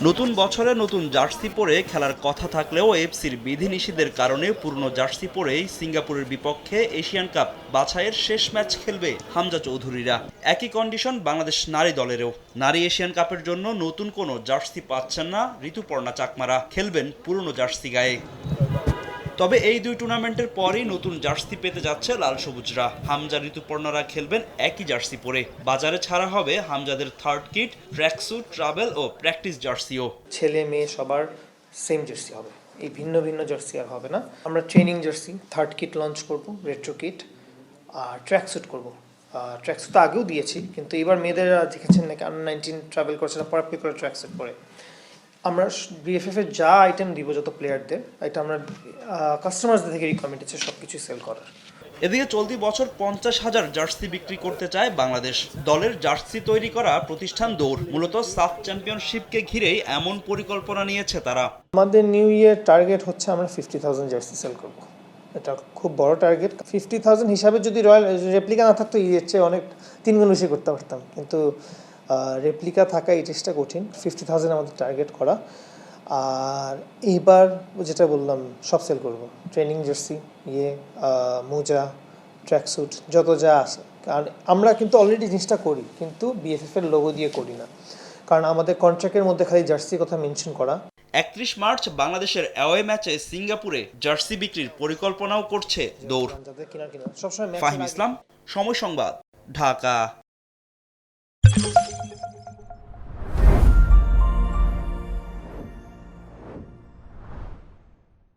নতুন বছরে নতুন জার্সি পরে খেলার কথা থাকলেও এফসির বিধিনিষেধের কারণে পুরনো জার্সি পরেই সিঙ্গাপুরের বিপক্ষে এশিয়ান কাপ বাছাইয়ের শেষ ম্যাচ খেলবে হামজা চৌধুরীরা। একই কন্ডিশন বাংলাদেশ নারী দলেরও। নারী এশিয়ান কাপের জন্য নতুন কোনো জার্সি পাচ্ছেন না ঋতুপর্ণা চাকমারা, খেলবেন পুরনো জার্সি গায়ে। তবে এই দুই টুর্নামেন্টের পরই নতুন জার্সি পেতে যাচ্ছে লাল সবুজরা। হামজা ঋতুপর্ণারা খেলবেন একই জার্সি পরে। বাজারে ছাড়া হবে হামজাদের থার্ড কিট, ট্র্যাকস্যুট, ট্রাভেল ও প্র্যাকটিস জার্সিও। ছেলে মেয়ে সবার সেম জার্সি হবে, এই ভিন্ন ভিন্ন জার্সি আর হবে না। আমরা training jersey third kit launch করব, রেট্রো কিট আর ট্র্যাকস্যুট করব। ট্র্যাকস্যুট তো আগেও দিয়েছি, কিন্তু এবার মেয়েদের দেখেছেন নাকি আন্ডার-19 ট্রাভেল করছে না, পরাপরি করে ট্র্যাকস্যুট পরে। আমরা বিএফএফ এর যা আইটেম দিব যত প্লেয়ারদের, এটা আমরা কাস্টমারদের থেকে রিকমেন্ড আছে সব কিছুই সেল করার। এদিকে চলতি বছর 50,000 জার্সি বিক্রি করতে চায় বাংলাদেশ। দলের জার্সি তৈরি করা প্রতিষ্ঠান দৌড় মূলত সাফ চ্যাম্পিয়নশিপকে ঘিরেই এমন পরিকল্পনা নিয়েছে তারা। আমাদের নিউ ইয়ার টার্গেট হচ্ছে আমরা 50,000 জার্সি সেল করব। এটা খুব বড় টার্গেট। 50,000 হিসাবে যদি রয়্যাল রেপ্লিকা না থাকতো এর চেয়ে অনেক 3 গুণ বেশি করতে পারতাম, কিন্তু রেপ্লিকা থাকা এই চেষ্টা কঠিন। 50,000 আমাদের টার্গেট করা। আর এইবার যেটা বললাম সব সেল করব, ট্রেনিং জার্সি, মোজা, ট্র্যাকস্যুট, যত যা আছে। কারণ আমরা কিন্তু অলরেডি জিনিসটা করি, কিন্তু বিএফএফ এর লোগো দিয়ে করি না, কারণ আমাদের কন্ট্রাক্টের মধ্যে খালি জার্সির কথা মেনশন করা। 31 মার্চ বাংলাদেশের অ্যাওয়ে ম্যাচে সিঙ্গাপুরে জার্সি বিক্রির পরিকল্পনাও করছে দৌড়। সবসময় ফাহিম ইসলাম, সময় সংবাদ, ঢাকা।